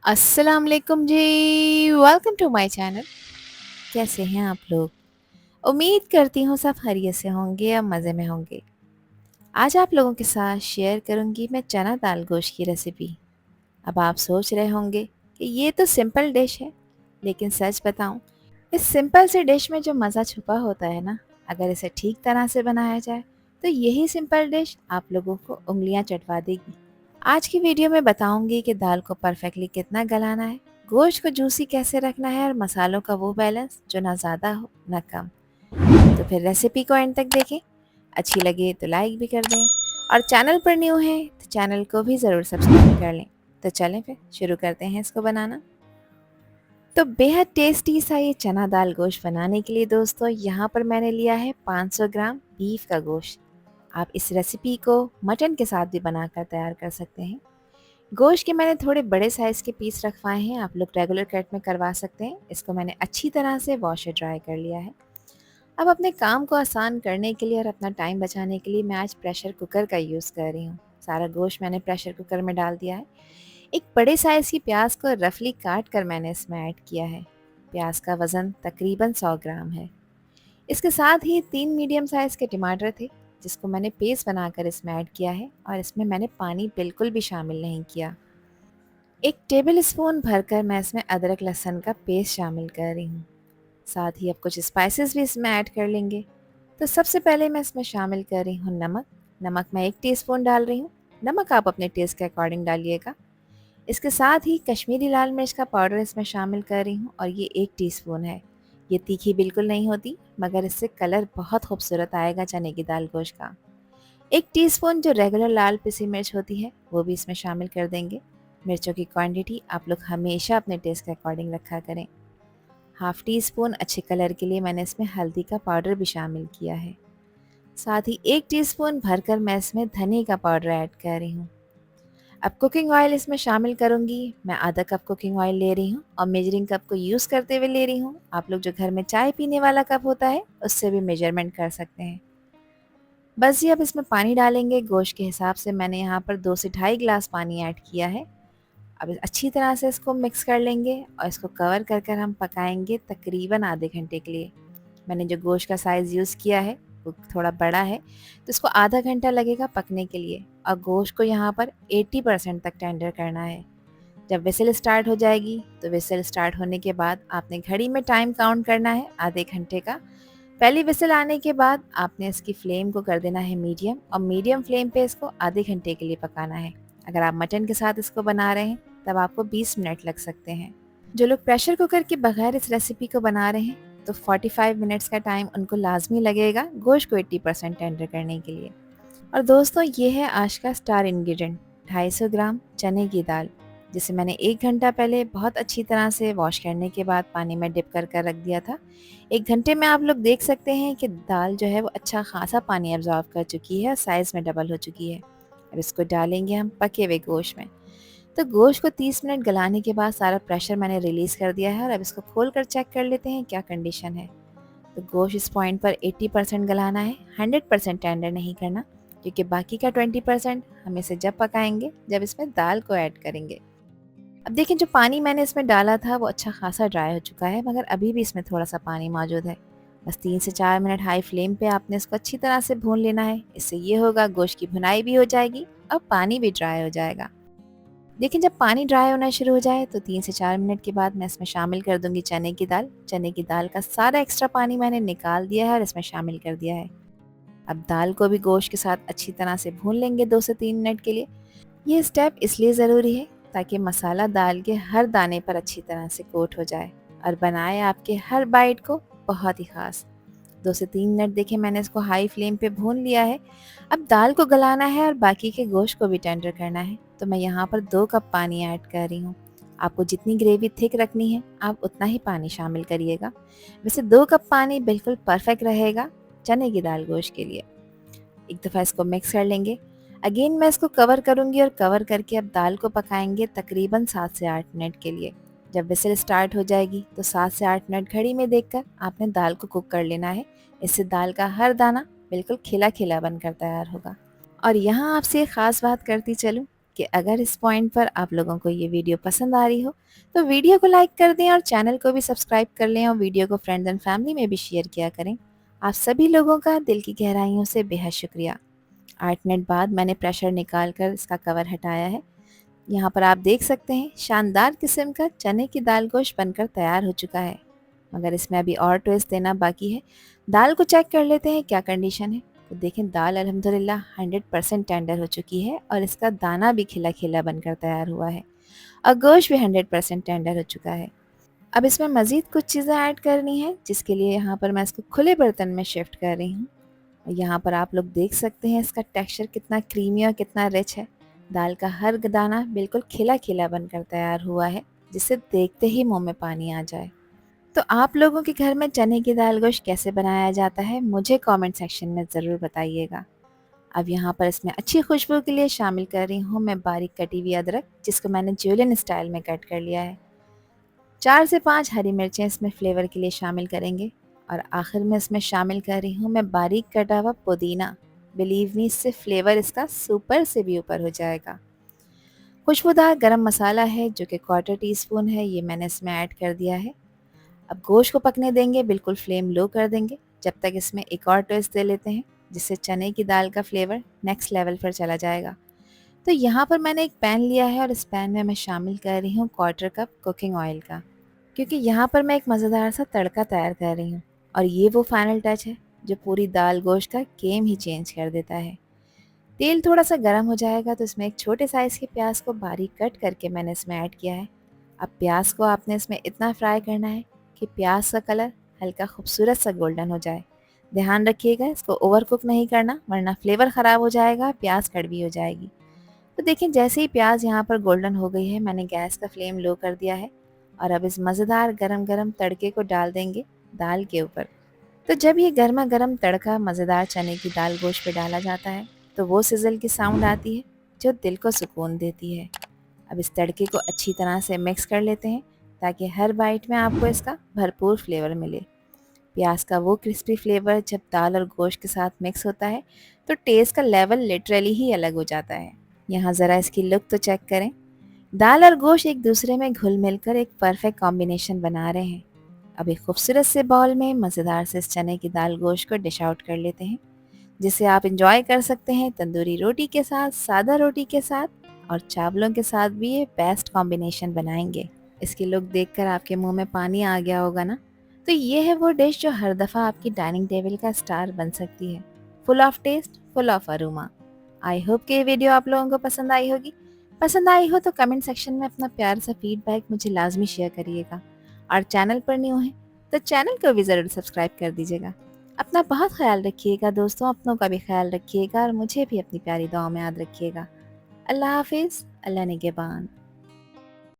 अस्सलाम वालेकुम जी। Welcome to my channel. कैसे हैं आप लोग? उम्मीद करती हूँ सब खैरियत से होंगे या मज़े में होंगे। आज आप लोगों के साथ शेयर करूँगी मैं चना दाल गोश्त की रेसिपी। अब आप सोच रहे होंगे कि ये तो सिंपल डिश है, लेकिन सच बताऊँ, इस सिंपल से डिश में जो मज़ा छुपा होता है ना, अगर इसे ठीक तरह से बनाया जाए तो यही सिंपल डिश आप लोगों को उंगलियां चटवा देगी। आज की वीडियो में बताऊंगी कि दाल को परफेक्टली कितना गलाना है, गोश्त को जूसी कैसे रखना है और मसालों का वो बैलेंस जो ना ज़्यादा हो ना कम। तो फिर रेसिपी को एंड तक देखें। अच्छी लगे तो लाइक भी कर दें और चैनल पर न्यू है तो चैनल को भी ज़रूर सब्सक्राइब कर लें। तो चलें फिर शुरू करते हैं इसको बनाना। तो बेहद टेस्टी सा ये चना दाल गोश्त बनाने के लिए दोस्तों यहाँ पर मैंने लिया है 500 ग्राम बीफ का गोश्त। आप इस रेसिपी को मटन के साथ भी बनाकर तैयार कर सकते हैं। गोश्त के मैंने थोड़े बड़े साइज़ के पीस रखवाए हैं, आप लोग रेगुलर कट में करवा सकते हैं। इसको मैंने अच्छी तरह से वॉश ड्राई कर लिया है। अब अपने काम को आसान करने के लिए और अपना टाइम बचाने के लिए मैं आज प्रेशर कुकर का यूज़ कर रही हूँ। सारा गोश्त मैंने प्रेशर कुकर में डाल दिया है। एक बड़े साइज़ की प्याज को रफली काट कर मैंने इसमें ऐड किया है। प्याज का वज़न तकरीबन 100 ग्राम है। इसके साथ ही 3 मीडियम साइज़ के टमाटर थे, जिसको मैंने पेस्ट बनाकर इसमें ऐड किया है और इसमें मैंने पानी बिल्कुल भी शामिल नहीं किया। 1 टेबल स्पून भरकर मैं इसमें अदरक लहसुन का पेस्ट शामिल कर रही हूँ। साथ ही अब कुछ स्पाइसेस भी इसमें ऐड कर लेंगे। तो सबसे पहले मैं इसमें शामिल कर रही हूँ नमक। नमक मैं 1 टीस्पून डाल रही हूँ। नमक आप अपने टेस्ट के अकॉर्डिंग डालिएगा। इसके साथ ही कश्मीरी लाल मिर्च का पाउडर इसमें शामिल कर रही हूँ और ये 1 टीस्पून है। ये तीखी बिल्कुल नहीं होती, मगर इससे कलर बहुत खूबसूरत आएगा चने की दाल गोश्त का। 1 टीस्पून जो रेगुलर लाल पिसी मिर्च होती है वो भी इसमें शामिल कर देंगे। मिर्चों की क्वांटिटी आप लोग हमेशा अपने टेस्ट के अकॉर्डिंग रखा करें। हाफ टी स्पून अच्छे कलर के लिए मैंने इसमें हल्दी का पाउडर भी शामिल किया है। साथ ही 1 टीस्पून भरकर मैं इसमें धनिया का पाउडर ऐड कर रही हूँ। अब कुकिंग ऑयल इसमें शामिल करूँगी। मैं आधा कप कुकिंग ऑयल ले रही हूँ और मेजरिंग कप को यूज़ करते हुए ले रही हूँ। आप लोग जो घर में चाय पीने वाला कप होता है उससे भी मेजरमेंट कर सकते हैं। बस ये अब इसमें पानी डालेंगे। गोश्त के हिसाब से मैंने यहाँ पर 2 से ढाई गिलास पानी ऐड किया है। अब अच्छी तरह से इसको मिक्स कर लेंगे और इसको कवर कर कर हम पकाएंगे तकरीबन आधे घंटे के लिए। मैंने जो गोश्त का साइज़ यूज़ किया है वो थोड़ा बड़ा है, तो इसको आधा घंटा लगेगा पकने के लिए और गोश्त को यहाँ पर 80% तक टेंडर करना है। जब विसल स्टार्ट हो जाएगी तो विसल स्टार्ट होने के बाद आपने घड़ी में टाइम काउंट करना है आधे घंटे का। पहली विसल आने के बाद आपने इसकी फ्लेम को कर देना है मीडियम और मीडियम फ्लेम पे इसको आधे घंटे के लिए पकाना है। अगर आप मटन के साथ इसको बना रहे हैं तब आपको 20 मिनट लग सकते हैं। जो लोग प्रेशर कुकर के बगैर इस रेसिपी को बना रहे हैं तो 45 मिनट्स का टाइम उनको लाजमी लगेगा गोश्त को 80% टेंडर करने के लिए। और दोस्तों ये है आज का स्टार इंग्रेडिएंट, 250 ग्राम चने की दाल, जिसे मैंने 1 घंटा पहले बहुत अच्छी तरह से वॉश करने के बाद पानी में डिप कर कर रख दिया था। 1 घंटे में आप लोग देख सकते हैं कि दाल जो है वो अच्छा खासा पानी एब्जॉर्ब कर चुकी है और साइज़ में डबल हो चुकी है। अब इसको डालेंगे हम पके हुए गोश्त में। तो गोश्त को 30 मिनट गलाने के बाद सारा प्रेशर मैंने रिलीज़ कर दिया है और अब इसको खोल कर चेक कर लेते हैं क्या कंडीशन है। तो गोश्त इस पॉइंट पर 80% गलाना है, 100% टेंडर नहीं करना, क्योंकि बाकी का 20% हम इसे जब पकाएंगे जब इसमें दाल को ऐड करेंगे। अब देखिए जो पानी मैंने इसमें डाला था वो अच्छा खासा ड्राई हो चुका है, मगर अभी भी इसमें थोड़ा सा पानी मौजूद है। बस 3 से 4 मिनट हाई फ्लेम पे आपने इसको अच्छी तरह से भून लेना है। इससे ये होगा गोश्त की भुनाई भी हो जाएगी और पानी भी ड्राई हो जाएगा। देखिए जब पानी ड्राई होना शुरू हो जाए तो 3 से 4 मिनट के बाद मैं इसमें शामिल कर दूंगी चने की दाल। चने की दाल का सारा एक्स्ट्रा पानी मैंने निकाल दिया है और इसमें शामिल कर दिया है। अब दाल को भी गोश्त के साथ अच्छी तरह से भून लेंगे 2 से 3 मिनट के लिए। ये स्टेप इसलिए ज़रूरी है ताकि मसाला दाल के हर दाने पर अच्छी तरह से कोट हो जाए और बनाए आपके हर बाइट को बहुत ही ख़ास। 2 से 3 मिनट देखिए मैंने इसको हाई फ्लेम पे भून लिया है। अब दाल को गलाना है और बाकी के गोश्त को भी टेंडर करना है, तो मैं यहाँ पर 2 कप पानी ऐड कर रही हूँ। आपको जितनी ग्रेवी थिक रखनी है आप उतना ही पानी शामिल करिएगा। वैसे 2 कप पानी बिल्कुल परफेक्ट रहेगा चने की दाल गोश्त के लिए। एक दफ़ा इसको मिक्स कर लेंगे। अगेन मैं इसको कवर करूँगी और कवर करके अब दाल को पकाएंगे तकरीबन 7 से 8 मिनट के लिए। जब विसल स्टार्ट हो जाएगी तो 7 से 8 मिनट घड़ी में देखकर आपने दाल को कुक कर लेना है। इससे दाल का हर दाना बिल्कुल खिला खिला बनकर तैयार होगा। और यहाँ आपसे एक ख़ास बात करती चलूँ कि अगर इस पॉइंट पर आप लोगों को ये वीडियो पसंद आ रही हो तो वीडियो को लाइक कर दें और चैनल को भी सब्सक्राइब कर लें और वीडियो को फ्रेंड्स एंड फैमिली में भी शेयर किया करें। आप सभी लोगों का दिल की गहराइयों से बेहद शुक्रिया। 8 मिनट बाद मैंने प्रेशर निकाल कर इसका कवर हटाया है। यहाँ पर आप देख सकते हैं शानदार किस्म का चने की दाल गोश्त बनकर तैयार हो चुका है, मगर इसमें अभी और ट्विस्ट देना बाकी है। दाल को चेक कर लेते हैं क्या कंडीशन है। तो देखें दाल अल्हम्दुलिल्लाह 100% टेंडर हो चुकी है और इसका दाना भी खिला खिला बनकर तैयार हुआ है और गोश्त भी 100% टेंडर हो चुका है। अब इसमें मज़ीद कुछ चीज़ें ऐड करनी है, जिसके लिए यहाँ पर मैं इसको खुले बर्तन में शिफ्ट कर रही हूँ। यहाँ पर आप लोग देख सकते हैं इसका टेक्सचर कितना क्रीमी और कितना रिच है। दाल का हर दाना बिल्कुल खिला खिला बनकर तैयार हुआ है, जिसे देखते ही मुंह में पानी आ जाए। तो आप लोगों के घर में चने की दाल गोश्त कैसे बनाया जाता है मुझे कमेंट सेक्शन में ज़रूर बताइएगा। अब यहाँ पर इसमें अच्छी खुशबू के लिए शामिल कर रही हूँ मैं बारीक कटी हुई अदरक, जिसको मैंने जुलियन स्टाइल में कट कर लिया है। 4 से 5 हरी मिर्चें इसमें फ्लेवर के लिए शामिल करेंगे और आखिर में इसमें शामिल कर रही हूँ मैं बारीक कटा हुआ पुदीना। बिलीव मी, इससे फ्लेवर इसका सुपर से भी ऊपर हो जाएगा। खुशबूदार गरम मसाला है जो कि 1/4 टीस्पून है, ये मैंने इसमें ऐड कर दिया है। अब गोश्त को पकने देंगे, बिल्कुल फ्लेम लो कर देंगे जब तक इसमें एक और ट्विस्ट दे लेते हैं, जिससे चने की दाल का फ्लेवर नेक्स्ट लेवल पर चला जाएगा। तो यहाँ पर मैंने एक पैन लिया है और इस पैन में मैं शामिल कर रही हूँ 1/4 कप कुकिंग ऑयल का, क्योंकि यहाँ पर मैं एक मज़ेदार सा तड़का तैयार कर रही हूँ और ये वो फाइनल टच है जो पूरी दाल गोश्त का गेम ही चेंज कर देता है। तेल थोड़ा सा गर्म हो जाएगा तो इसमें एक छोटे साइज़ के प्याज को बारीक कट करके मैंने इसमें ऐड किया है। अब प्याज को आपने इसमें इतना फ्राई करना है कि प्याज का कलर हल्का खूबसूरत सा गोल्डन हो जाए। ध्यान रखिएगा इसको ओवर कुक नहीं करना, वरना फ्लेवर ख़राब हो जाएगा, प्याज कड़वी हो जाएगी। तो देखिए जैसे ही प्याज यहाँ पर गोल्डन हो गई है, मैंने गैस का फ्लेम लो कर दिया है और अब इस मज़ेदार गरम गरम तड़के को डाल देंगे दाल के ऊपर। तो जब ये गर्मा गर्म तड़का मज़ेदार चने की दाल गोश्त पे डाला जाता है तो वो सिजल की साउंड आती है जो दिल को सुकून देती है। अब इस तड़के को अच्छी तरह से मिक्स कर लेते हैं ताकि हर बाइट में आपको इसका भरपूर फ्लेवर मिले। प्याज का वो क्रिस्पी फ्लेवर जब दाल और गोश्त के साथ मिक्स होता है तो टेस्ट का लेवल लिटरली ही अलग हो जाता है। यहाँ ज़रा इसकी लुक तो चेक करें। दाल और गोश्त एक दूसरे में घुल मिलकर एक परफेक्ट कॉम्बिनेशन बना रहे हैं। अब एक खूबसूरत से बाउल में मज़ेदार से इस चने की दाल गोश्त को डिश आउट कर लेते हैं, जिसे आप इंजॉय कर सकते हैं तंदूरी रोटी के साथ, सादा रोटी के साथ और चावलों के साथ भी ये बेस्ट कॉम्बिनेशन बनाएंगे। इसकी लुक देखकर आपके मुंह में पानी आ गया होगा ना। तो ये है वो डिश जो हर दफ़ा आपकी डाइनिंग टेबल का स्टार बन सकती है। Full of taste, full of aroma. I hope कि ये वीडियो आप लोगों को पसंद आई होगी। पसंद आई हो तो कमेंट सेक्शन में अपना प्यार सा फीडबैक मुझे लाजमी शेयर करिएगा और चैनल पर न्यू है तो चैनल को भी ज़रूर सब्सक्राइब कर दीजिएगा। अपना बहुत ख्याल रखिएगा दोस्तों, अपनों का भी ख्याल रखिएगा और मुझे भी अपनी प्यारी दुआओं में याद रखिएगा। अल्लाह हाफिज़, अल्लाह निगहबान।